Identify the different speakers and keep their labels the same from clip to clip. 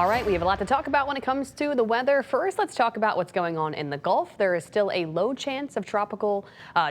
Speaker 1: All right, we have a lot to talk about when it comes to the weather. First, let's talk about what's going on in the Gulf. There is still a low chance of tropical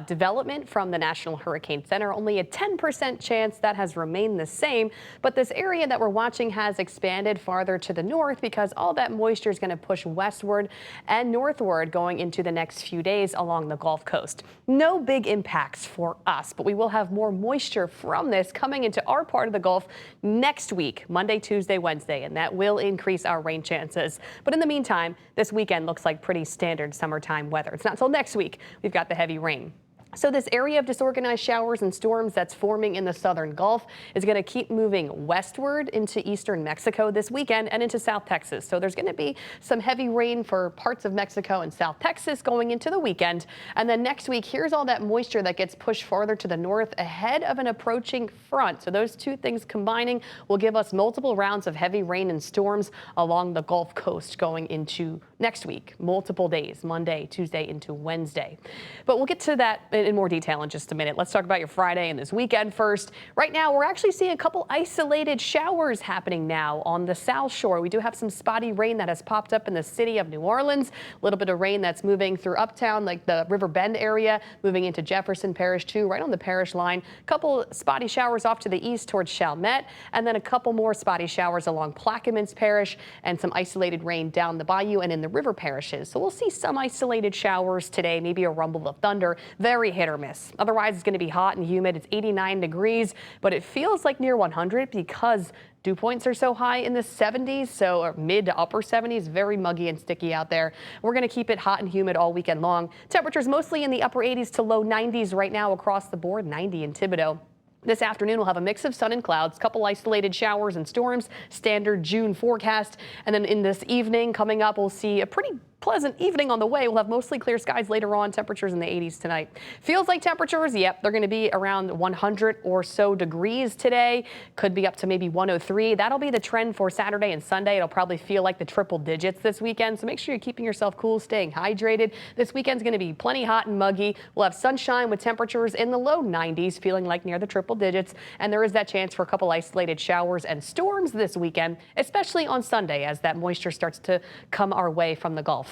Speaker 1: development from the National Hurricane Center. Only a 10% chance. That has remained the same. But this area that we're watching has expanded farther to the north because all that moisture is going to push westward and northward going into the next few days along the Gulf Coast. No big impacts for us, but we will have more moisture from this coming into our part of the Gulf next week, Monday, Tuesday, Wednesday, and that will increase our rain chances. But in the meantime, this weekend looks like pretty standard summertime weather. It's not until next week we've got the heavy rain. So this area of disorganized showers and storms that's forming in the southern Gulf is going to keep moving westward into eastern Mexico this weekend and into South Texas. So there's going to be some heavy rain for parts of Mexico and South Texas going into the weekend. And then next week, here's all that moisture that gets pushed farther to the north ahead of an approaching front. So those two things combining will give us multiple rounds of heavy rain and storms along the Gulf Coast going into next week, multiple days, Monday, Tuesday into Wednesday. But we'll get to that in more detail in just a minute. Let's talk about your Friday and this weekend first. Right now, we're actually seeing a couple isolated showers happening now on the South Shore. We do have some spotty rain that has popped up in the city of New Orleans. A little bit of rain that's moving through uptown, like the River Bend area, moving into Jefferson Parish too, right on the parish line. A couple spotty showers off to the east towards Chalmette, and then a couple more spotty showers along Plaquemines Parish and some isolated rain down the bayou and in the river parishes. So we'll see some isolated showers today, maybe a rumble of thunder. Very hit or miss. Otherwise, it's going to be hot and humid. It's 89 degrees, but it feels like near 100 because dew points are so high in the 70s, so mid to upper 70s, very muggy and sticky out there. We're going to keep it hot and humid all weekend long. Temperatures mostly in the upper 80s to low 90s right now across the board, 90 in Thibodaux. This afternoon, we'll have a mix of sun and clouds, couple isolated showers and storms, standard June forecast. And then in this evening coming up, we'll see a pretty pleasant evening on the way. We'll have mostly clear skies later on, temperatures in the 80s tonight. Feels like temperatures, yep, they're going to be around 100 or so degrees today. Could be up to maybe 103. That'll be the trend for Saturday and Sunday. It'll probably feel like the triple digits this weekend. So make sure you're keeping yourself cool, staying hydrated. This weekend's going to be plenty hot and muggy. We'll have sunshine with temperatures in the low 90s, feeling like near the triple digits. And there is that chance for a couple isolated showers and storms this weekend, especially on Sunday as that moisture starts to come our way from the Gulf.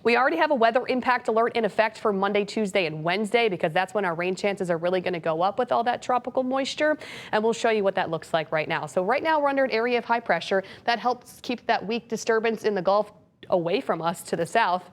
Speaker 1: We already have a weather impact alert in effect for Monday, Tuesday, and Wednesday because that's when our rain chances are really going to go up with all that tropical moisture. And we'll show you what that looks like right now. So right now we're under an area of high pressure that helps keep that weak disturbance in the Gulf away from us to the south.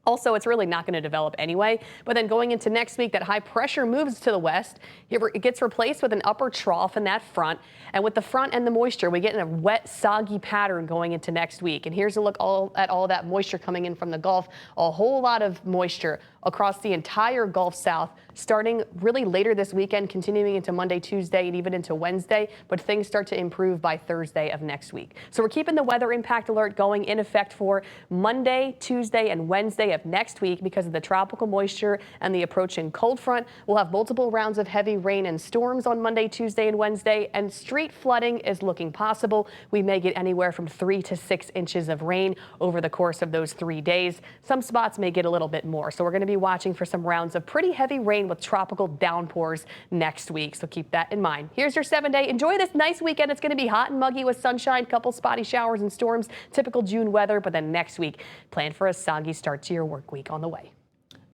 Speaker 1: Also, it's really not going to develop anyway. But then going into next week, that high pressure moves to the west. It gets replaced with an upper trough in that front. And with the front and the moisture, we get in a wet, soggy pattern going into next week. And here's a look at all that moisture coming in from the Gulf. A whole lot of moisture across the entire Gulf South, starting really later this weekend, continuing into Monday, Tuesday, and even into Wednesday. But things start to improve by Thursday of next week. So we're keeping the weather impact alert going in effect for Monday, Tuesday, and Wednesday of next week because of the tropical moisture and the approaching cold front. We'll have multiple rounds of heavy rain and storms on Monday, Tuesday, and Wednesday, and street flooding is looking possible. We may get anywhere from 3 to 6 inches of rain over the course of those 3 days. Some spots may get a little bit more, so we're going to be watching for some rounds of pretty heavy rain with tropical downpours next week, so keep that in mind. Here's your 7-day. Enjoy this nice weekend. It's going to be hot and muggy with sunshine, couple spotty showers and storms, typical June weather, but then next week, plan for a soggy start to your work week on the way.